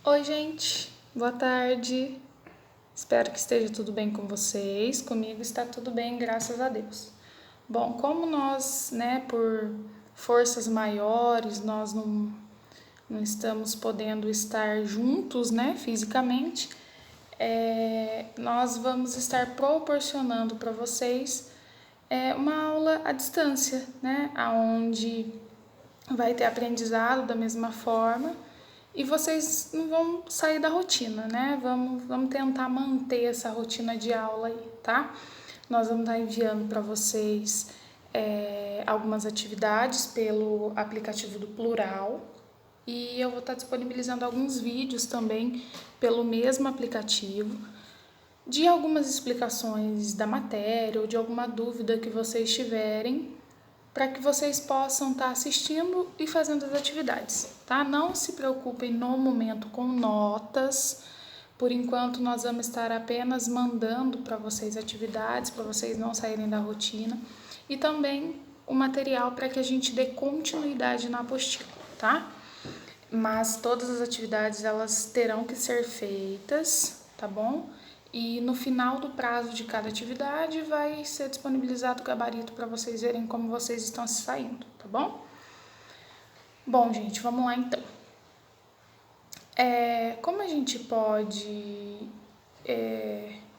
Oi, gente, boa tarde. Espero que esteja tudo bem com vocês. Comigo está tudo bem, graças a Deus. Bom, como nós, por forças maiores, nós não estamos podendo estar juntos, fisicamente, nós vamos estar proporcionando para vocês uma aula à distância, onde vai ter aprendizado da mesma forma e vocês não vão sair da rotina, Vamos tentar manter essa rotina de aula aí, tá? Nós vamos estar enviando para vocês algumas atividades pelo aplicativo do Plural e eu vou estar disponibilizando alguns vídeos também pelo mesmo aplicativo de algumas explicações da matéria ou de alguma dúvida que vocês tiverem, para que vocês possam estar assistindo e fazendo as atividades, tá? Não se preocupem no momento com notas. Por enquanto nós vamos estar apenas mandando para vocês atividades, para vocês não saírem da rotina, e também o material para que a gente dê continuidade na apostila, tá? Mas todas as atividades elas terão que ser feitas, tá bom? E no final do prazo de cada atividade vai ser disponibilizado o gabarito para vocês verem como vocês estão se saindo, tá bom? Bom, gente, vamos lá então. Como a gente pode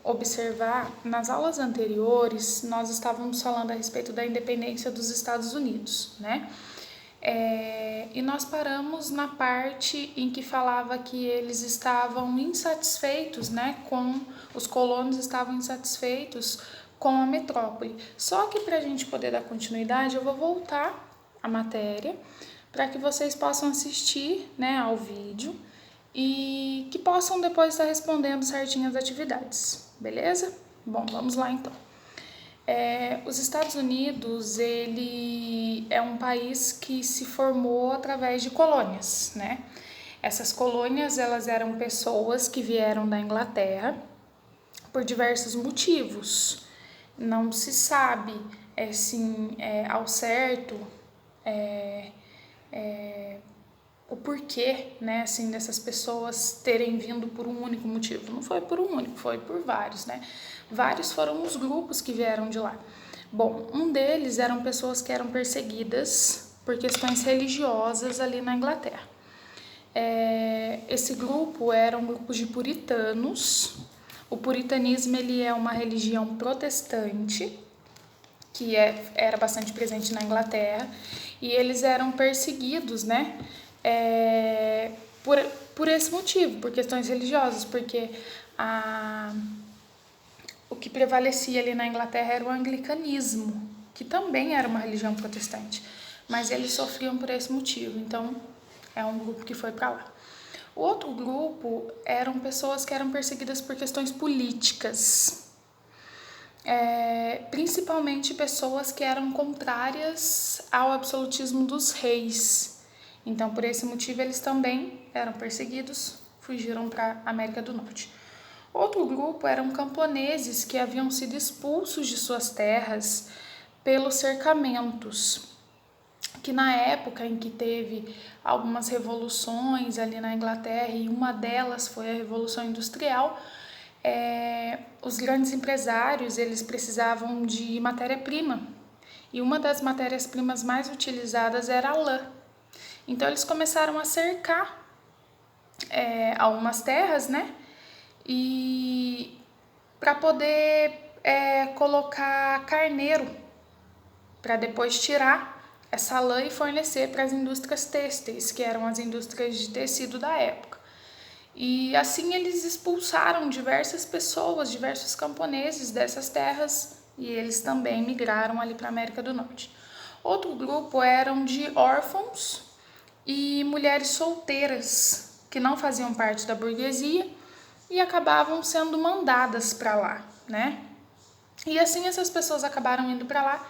observar, nas aulas anteriores nós estávamos falando a respeito da independência dos Estados Unidos, né? E nós paramos na parte em que falava que eles estavam insatisfeitos, os colonos estavam insatisfeitos com a metrópole. Só que para a gente poder dar continuidade, eu vou voltar a matéria para que vocês possam assistir, ao vídeo e que possam depois estar respondendo certinho as atividades, beleza? Bom, vamos lá então. Os Estados Unidos, ele é um país que se formou através de colônias, Essas colônias, elas eram pessoas que vieram da Inglaterra por diversos motivos. Não se sabe, ao certo, o porquê, dessas pessoas terem vindo por um único motivo. Não foi por um único, foi por vários, Vários foram os grupos que vieram de lá. Bom, um deles eram pessoas que eram perseguidas por questões religiosas ali na Inglaterra. Esse grupo era um grupo de puritanos. O puritanismo ele é uma religião protestante que era bastante presente na Inglaterra e eles eram perseguidos, por esse motivo, por questões religiosas, porque o que prevalecia ali na Inglaterra era o anglicanismo, que também era uma religião protestante, mas eles sofriam por esse motivo, então é um grupo que foi para lá. O outro grupo eram pessoas que eram perseguidas por questões políticas, principalmente pessoas que eram contrárias ao absolutismo dos reis. Então, por esse motivo, eles também eram perseguidos, fugiram para a América do Norte. Outro grupo eram camponeses que haviam sido expulsos de suas terras pelos cercamentos, que na época em que teve algumas revoluções ali na Inglaterra, e uma delas foi a Revolução Industrial, os grandes empresários eles precisavam de matéria-prima, e uma das matérias-primas mais utilizadas era a lã. Então eles começaram a cercar algumas terras, e para poder colocar carneiro, para depois tirar essa lã e fornecer para as indústrias têxteis, que eram as indústrias de tecido da época. E assim eles expulsaram diversas pessoas, diversos camponeses dessas terras, e eles também migraram ali para a América do Norte. Outro grupo eram de órfãos e mulheres solteiras que não faziam parte da burguesia e acabavam sendo mandadas para lá, E assim essas pessoas acabaram indo para lá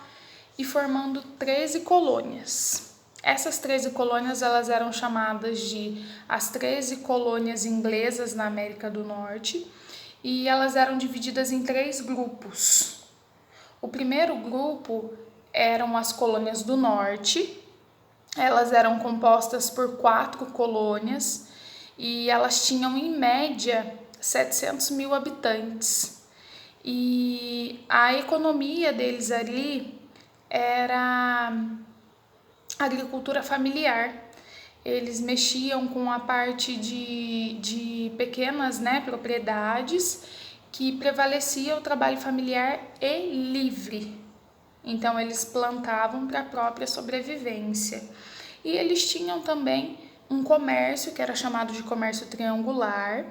e formando 13 colônias. Essas 13 colônias elas eram chamadas de as 13 colônias inglesas na América do Norte e elas eram divididas em 3 grupos. O primeiro grupo eram as colônias do Norte. Elas eram compostas por 4 colônias e elas tinham em média 700 mil habitantes. E a economia deles ali era agricultura familiar. Eles mexiam com a parte de pequenas, né, propriedades, que prevalecia o trabalho familiar e livre. Então eles plantavam para a própria sobrevivência. E eles tinham também um comércio que era chamado de comércio triangular,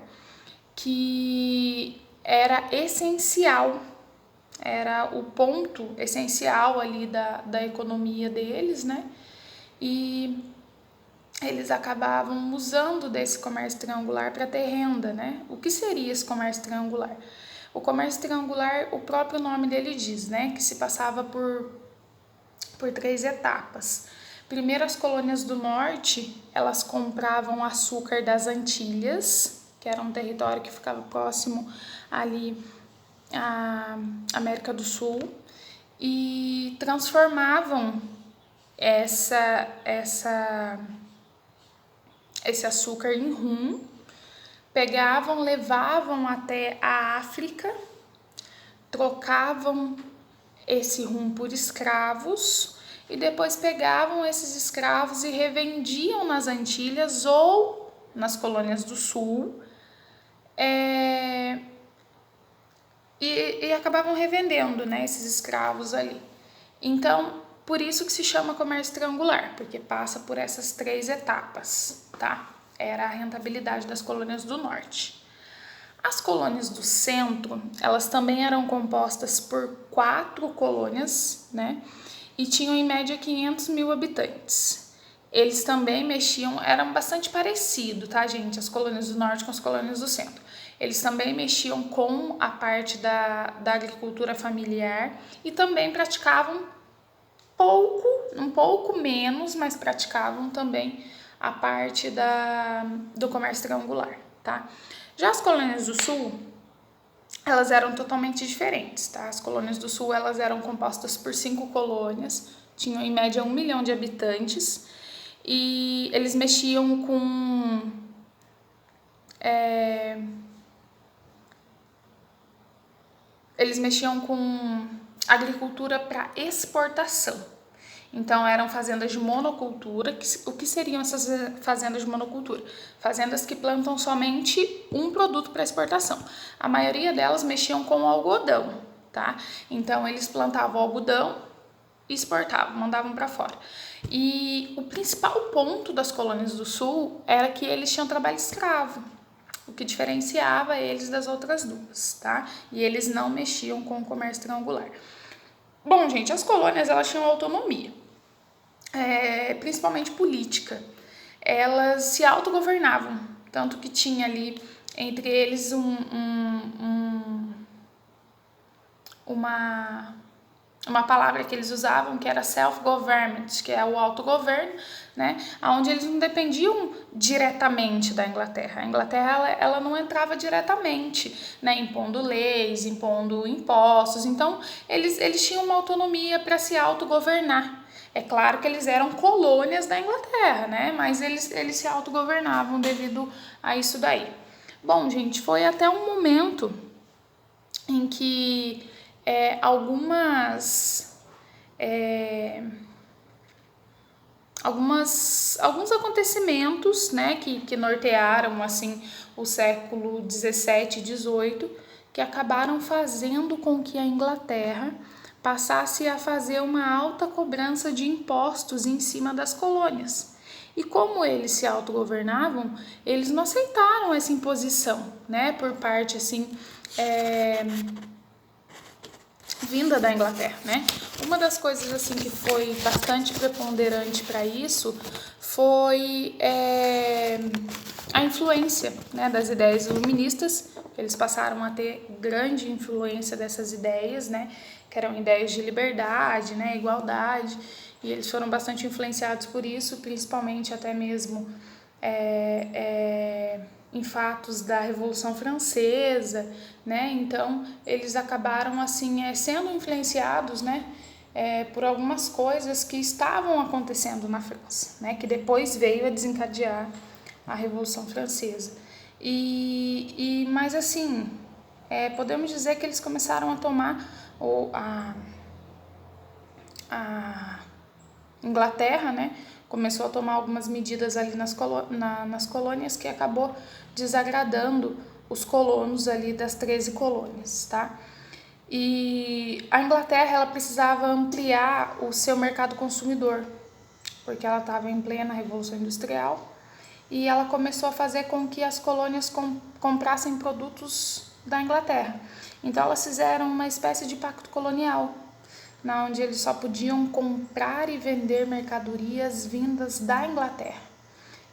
que era essencial, era o ponto essencial ali da economia deles, né? E eles acabavam usando desse comércio triangular para ter renda, né? O que seria esse comércio triangular? O comércio triangular, o próprio nome dele diz, né? Que se passava por 3 etapas. Primeiro, as colônias do norte, elas compravam açúcar das Antilhas, que era um território que ficava próximo ali à América do Sul, e transformavam esse açúcar em rum, pegavam, levavam até a África, trocavam esse rum por escravos e depois pegavam esses escravos e revendiam nas Antilhas ou nas colônias do Sul, e acabavam revendendo, né, esses escravos ali. Então, por isso que se chama comércio triangular, porque passa por essas 3 etapas, tá? Era a rentabilidade das colônias do norte. As colônias do centro, elas também eram compostas por 4 colônias, né? E tinham em média 500 mil habitantes. Eles também mexiam, eram bastante parecidos, tá, gente? As colônias do norte com as colônias do centro. Eles também mexiam com a parte da agricultura familiar e também praticavam um pouco menos, mas praticavam também a parte do comércio triangular, tá? Já as colônias do sul, elas eram totalmente diferentes, tá? As colônias do sul, elas eram compostas por 5 colônias, tinham em média 1 milhão de habitantes, e eles mexiam com agricultura para exportação. Então, eram fazendas de monocultura. O que seriam essas fazendas de monocultura? Fazendas que plantam somente um produto para exportação. A maioria delas mexiam com algodão, tá? Então, eles plantavam algodão e exportavam, mandavam para fora. E o principal ponto das colônias do sul era que eles tinham trabalho escravo, o que diferenciava eles das outras duas, tá? E eles não mexiam com o comércio triangular. Bom, gente, as colônias, elas tinham autonomia, principalmente política. Elas se autogovernavam, tanto que tinha ali entre eles uma palavra que eles usavam, que era self-government, que é o autogoverno, né? Onde eles não dependiam diretamente da Inglaterra. A Inglaterra, ela não entrava diretamente, né? Impondo leis, impondo impostos. Então, eles tinham uma autonomia para se autogovernar. É claro que eles eram colônias da Inglaterra, né? Mas eles se autogovernavam devido a isso daí. Bom, gente, foi até um momento em que alguns acontecimentos, né, que nortearam assim o século 17 e 18, que acabaram fazendo com que a Inglaterra passasse a fazer uma alta cobrança de impostos em cima das colônias. E como eles se autogovernavam, eles não aceitaram essa imposição, né, por parte assim vinda da Inglaterra, né? Uma das coisas assim que foi bastante preponderante para isso foi a influência, né, das ideias iluministas. Eles passaram a ter grande influência dessas ideias, né, que eram ideias de liberdade, né, igualdade, e eles foram bastante influenciados por isso, principalmente até mesmo em fatos da Revolução Francesa, né? Então eles acabaram assim sendo influenciados, né, por algumas coisas que estavam acontecendo na França, né, que depois veio a desencadear a Revolução Francesa. Mas assim, podemos dizer que eles começaram a tomar a Inglaterra, né, começou a tomar algumas medidas ali nas colônias que acabou desagradando os colonos ali das 13 colônias, tá? E a Inglaterra, ela precisava ampliar o seu mercado consumidor, porque ela estava em plena Revolução Industrial, e ela começou a fazer com que as colônias comprassem produtos da Inglaterra. Então elas fizeram uma espécie de pacto colonial, onde eles só podiam comprar e vender mercadorias vindas da Inglaterra.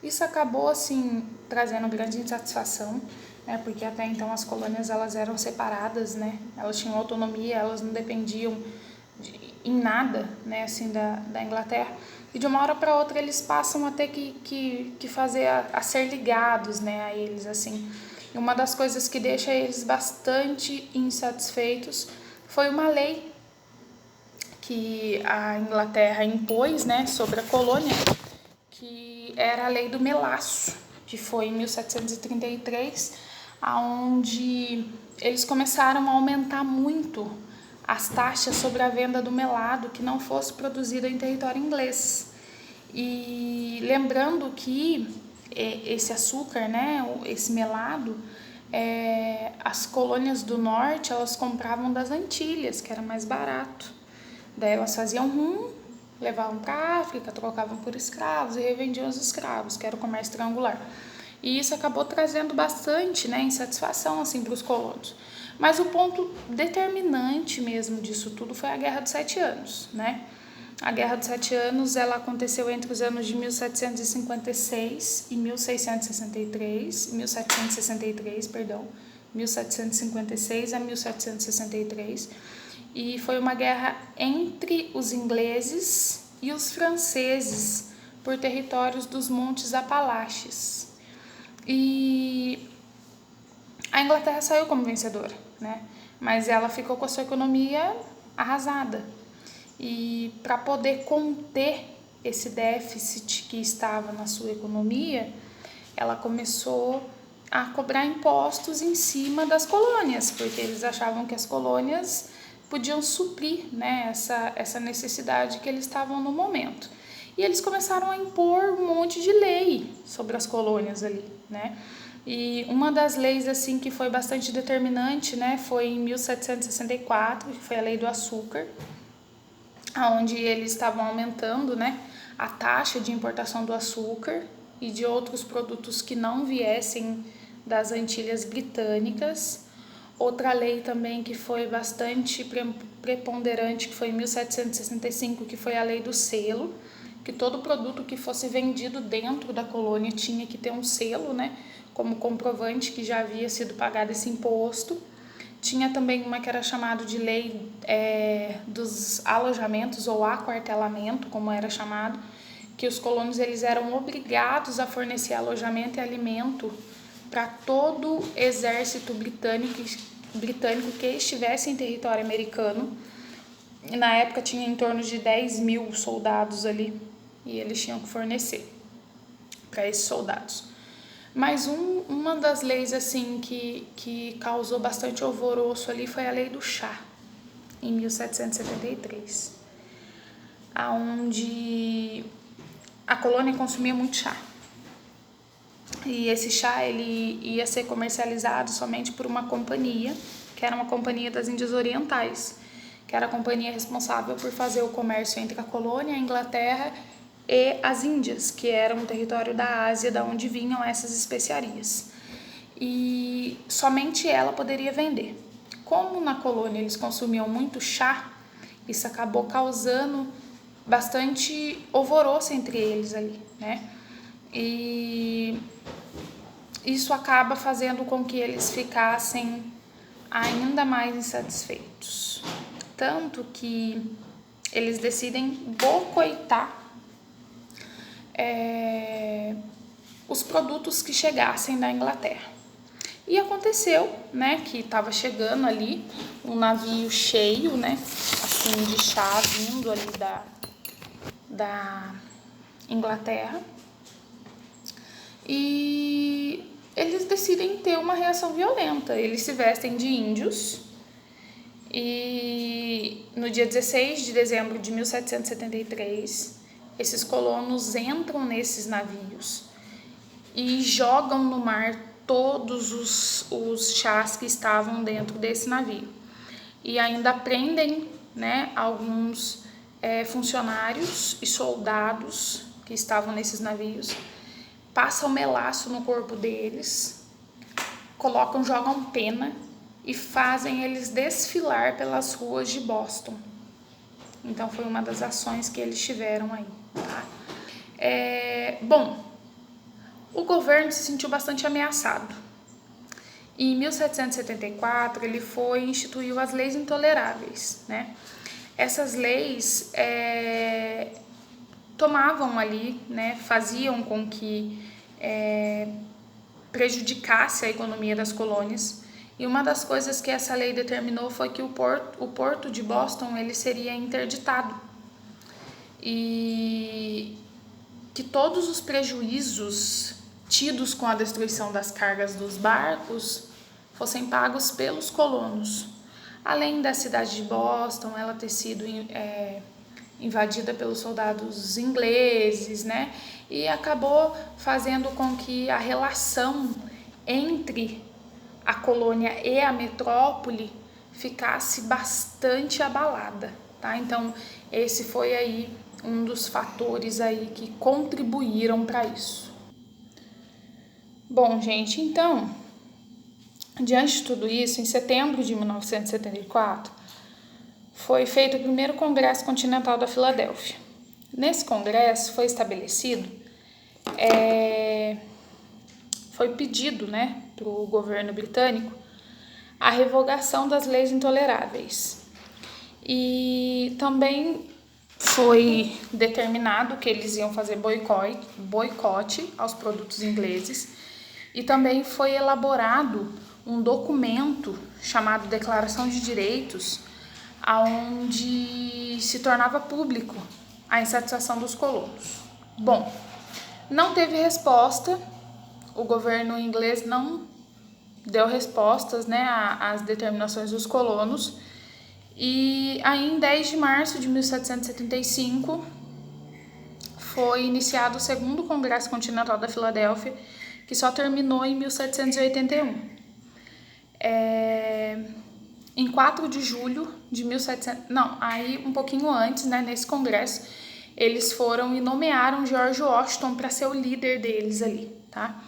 Isso acabou assim trazendo grande insatisfação, né, porque até então as colônias elas eram separadas, né, elas tinham autonomia, elas não dependiam em nada, né, assim da Inglaterra. E de uma hora para outra eles passam a ter que fazer a ser ligados, né, a eles assim. E uma das coisas que deixa eles bastante insatisfeitos foi uma lei que a Inglaterra impôs, né, sobre a colônia, que era a Lei do Melaço, que foi em 1733, onde eles começaram a aumentar muito as taxas sobre a venda do melado que não fosse produzido em território inglês. E lembrando que esse açúcar, né, esse melado, as colônias do norte elas compravam das Antilhas, que era mais barato. Daí elas faziam levavam para a África, trocavam por escravos e revendiam os escravos, que era o comércio triangular. E isso acabou trazendo bastante, né, insatisfação assim, para os colonos. Mas o ponto determinante mesmo disso tudo foi a Guerra dos 7 Anos, né? A Guerra dos 7 Anos ela aconteceu entre os anos de 1756 e 1663, 1756 a 1763. E foi uma guerra entre os ingleses e os franceses por territórios dos Montes Apalaches. E a Inglaterra saiu como vencedora, né? Mas ela ficou com a sua economia arrasada. E para poder conter esse déficit que estava na sua economia, ela começou a cobrar impostos em cima das colônias, porque eles achavam que as colônias podiam suprir, né, essa necessidade que eles estavam no momento. E eles começaram a impor um monte de lei sobre as colônias ali, né? E uma das leis assim que foi bastante determinante, né, foi em 1764, que foi a Lei do Açúcar, onde eles estavam aumentando, né, a taxa de importação do açúcar e de outros produtos que não viessem das Antilhas Britânicas. Outra lei também que foi bastante preponderante, que foi em 1765, que foi a Lei do Selo, que todo produto que fosse vendido dentro da colônia tinha que ter um selo, né, como comprovante que já havia sido pagado esse imposto. Tinha também uma que era chamada de Lei dos Alojamentos ou Aquartelamento, como era chamado, que os colonos eles eram obrigados a fornecer alojamento e alimento para todo exército britânico que estivesse em território americano. E na época tinha em torno de 10 mil soldados ali e eles tinham que fornecer para esses soldados. Mas uma das leis assim que causou bastante alvoroço ali foi a Lei do Chá, em 1773, onde a colônia consumia muito chá. E esse chá ele ia ser comercializado somente por uma companhia, que era uma companhia das Índias Orientais, que era a companhia responsável por fazer o comércio entre a colônia, a Inglaterra e as Índias, que eram um território da Ásia, da onde vinham essas especiarias. E somente ela poderia vender. Como na colônia eles consumiam muito chá, isso acabou causando bastante alvoroço entre eles ali, né? E isso acaba fazendo com que eles ficassem ainda mais insatisfeitos. Tanto que eles decidem boicotar os produtos que chegassem da Inglaterra. E aconteceu, né, que estava chegando ali um navio cheio, né, assim, de chá vindo ali da Inglaterra. e eles decidem ter uma reação violenta. Eles se vestem de índios e no dia 16 de dezembro de 1773, esses colonos entram nesses navios e jogam no mar todos os chás que estavam dentro desse navio. E ainda prendem, né, alguns funcionários e soldados que estavam nesses navios, passam melaço no corpo deles, jogam pena e fazem eles desfilar pelas ruas de Boston. Então foi uma das ações que eles tiveram aí, tá? Bom, o governo se sentiu bastante ameaçado. Em 1774, ele instituiu as leis intoleráveis, né? Essas leis tomavam ali, né, faziam com que prejudicasse a economia das colônias. E uma das coisas que essa lei determinou foi que o porto de Boston ele seria interditado e que todos os prejuízos tidos com a destruição das cargas dos barcos fossem pagos pelos colonos. Além da cidade de Boston, ela ter sido invadida pelos soldados ingleses, né? E acabou fazendo com que a relação entre a colônia e a metrópole ficasse bastante abalada, tá? Então, esse foi aí um dos fatores aí que contribuíram para isso. Bom, gente, então, diante de tudo isso, em setembro de 1974, foi feito o primeiro Congresso Continental da Filadélfia. Nesse congresso foi estabelecido, foi pedido, né, para o governo britânico a revogação das leis intoleráveis. E também foi determinado que eles iam fazer boicote aos produtos ingleses e também foi elaborado um documento chamado Declaração de Direitos, onde se tornava público a insatisfação dos colonos. Bom, não teve resposta, o governo inglês não deu respostas, né, às determinações dos colonos, e aí em 10 de março de 1775 foi iniciado o segundo Congresso Continental da Filadélfia, que só terminou em 1781. Em 4 de julho de 1700... Não, aí um pouquinho antes, né, nesse congresso, eles foram e nomearam George Washington para ser o líder deles ali, tá?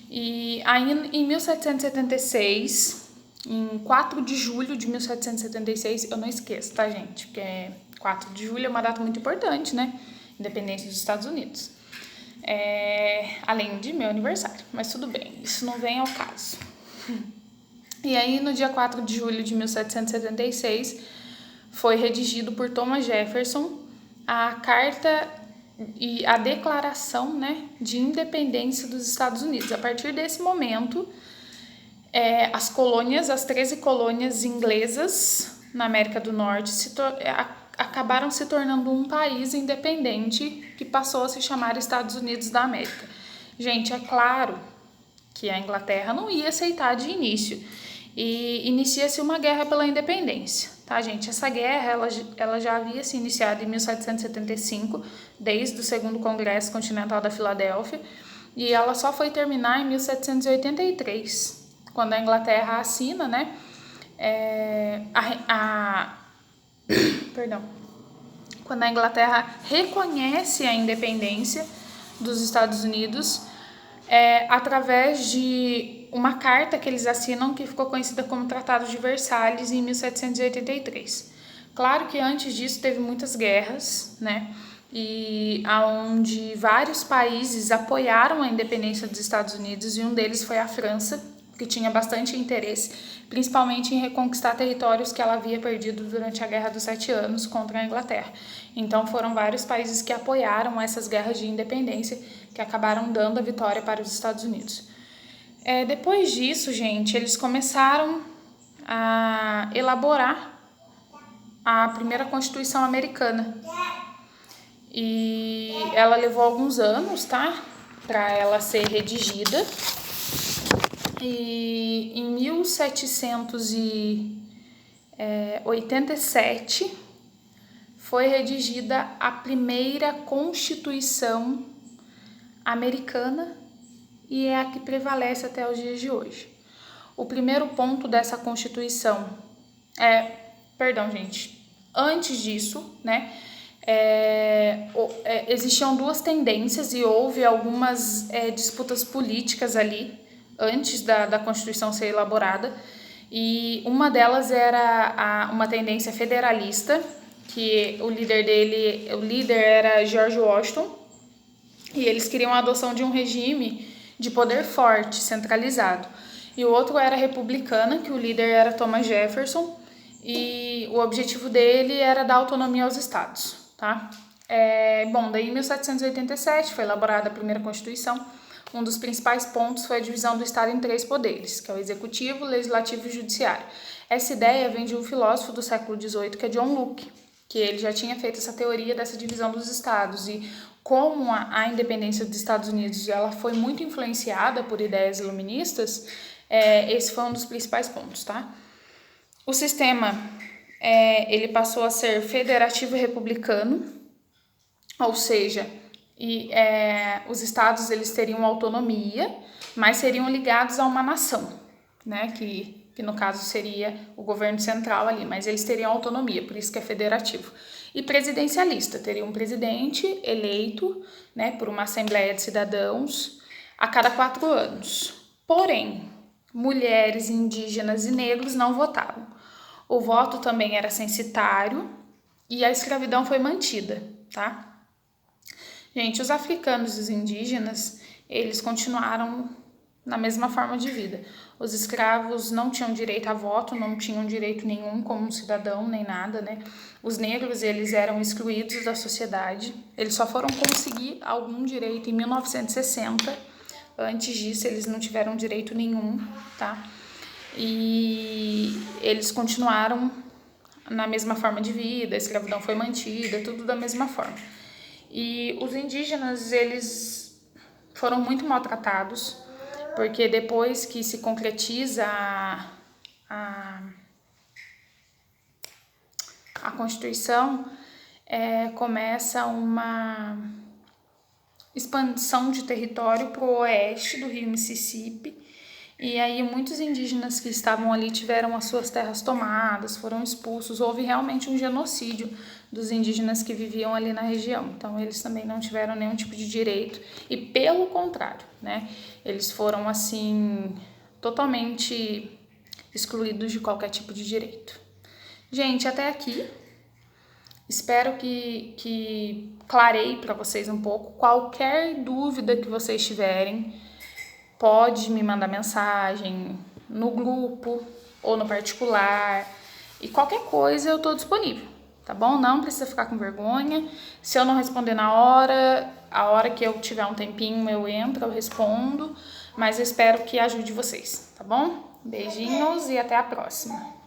E aí em 1776, em 4 de julho de 1776, eu não esqueço, tá, gente? Porque 4 de julho é uma data muito importante, né? Independência dos Estados Unidos. Além de meu aniversário, mas tudo bem, isso não vem ao caso. E aí, no dia 4 de julho de 1776, foi redigido por Thomas Jefferson a Carta e a Declaração, né, de Independência dos Estados Unidos. A partir desse momento, as 13 colônias inglesas na América do Norte acabaram se tornando um país independente que passou a se chamar Estados Unidos da América. Gente, é claro que a Inglaterra não ia aceitar de início. E inicia-se uma guerra pela independência, tá, gente? Essa guerra, ela já havia se iniciado em 1775, desde o segundo Congresso Continental da Filadélfia, e ela só foi terminar em 1783, quando a Inglaterra assina, né, quando a Inglaterra reconhece a independência dos Estados Unidos, através de uma carta que eles assinam que ficou conhecida como Tratado de Versalhes em 1783. Claro que antes disso teve muitas guerras, né? E onde vários países apoiaram a independência dos Estados Unidos e um deles foi a França, que tinha bastante interesse, principalmente em reconquistar territórios que ela havia perdido durante a Guerra dos 7 Anos contra a Inglaterra. Então foram vários países que apoiaram essas guerras de independência que acabaram dando a vitória para os Estados Unidos. Depois disso, gente, eles começaram a elaborar a primeira Constituição americana. E ela levou alguns anos, tá? para ela ser redigida. E em 1787 foi redigida a primeira Constituição americana e é a que prevalece até os dias de hoje. O primeiro ponto dessa Constituição antes disso, né, existiam duas tendências e houve algumas disputas políticas ali antes da Constituição ser elaborada, e uma delas era uma tendência federalista, que o líder era George Washington, e eles queriam a adoção de um regime de poder forte, centralizado. E o outro era republicana, que o líder era Thomas Jefferson, e o objetivo dele era dar autonomia aos estados, tá? Daí em 1787 foi elaborada a primeira Constituição. Um dos principais pontos foi a divisão do Estado em 3 poderes, que é o Executivo, o Legislativo e o Judiciário. Essa ideia vem de um filósofo do século XVIII, que é John Locke, que ele já tinha feito essa teoria dessa divisão dos estados, e como a independência dos Estados Unidos ela foi muito influenciada por ideias iluministas, esse foi um dos principais pontos, tá? O sistema ele passou a ser federativo e republicano, ou seja, os estados eles teriam autonomia, mas seriam ligados a uma nação, né? Que no caso seria o governo central ali, mas eles teriam autonomia, por isso que é federativo. E presidencialista, teria um presidente eleito, né, por uma assembleia de cidadãos a cada 4 anos. Porém, mulheres, indígenas e negros não votavam. O voto também era censitário e a escravidão foi mantida, tá? Gente, os africanos e os indígenas, eles continuaram na mesma forma de vida. Os escravos não tinham direito a voto, não tinham direito nenhum como um cidadão, nem nada, né? Os negros, eles eram excluídos da sociedade. Eles só foram conseguir algum direito em 1960. Antes disso, eles não tiveram direito nenhum, tá? E eles continuaram na mesma forma de vida, a escravidão foi mantida, tudo da mesma forma. E os indígenas, eles foram muito maltratados, porque depois que se concretiza a Constituição, começa uma expansão de território para o oeste do rio Mississippi, e aí muitos indígenas que estavam ali tiveram as suas terras tomadas, foram expulsos, houve realmente um genocídio dos indígenas que viviam ali na região, então eles também não tiveram nenhum tipo de direito, e pelo contrário, né, eles foram assim, totalmente excluídos de qualquer tipo de direito. Gente, até aqui, espero que clarei para vocês um pouco. Qualquer dúvida que vocês tiverem, pode me mandar mensagem no grupo ou no particular, e qualquer coisa eu tô disponível, tá bom? Não precisa ficar com vergonha. Se eu não responder na hora, a hora que eu tiver um tempinho eu entro, eu respondo, mas eu espero que ajude vocês, tá bom? Beijinhos e até a próxima.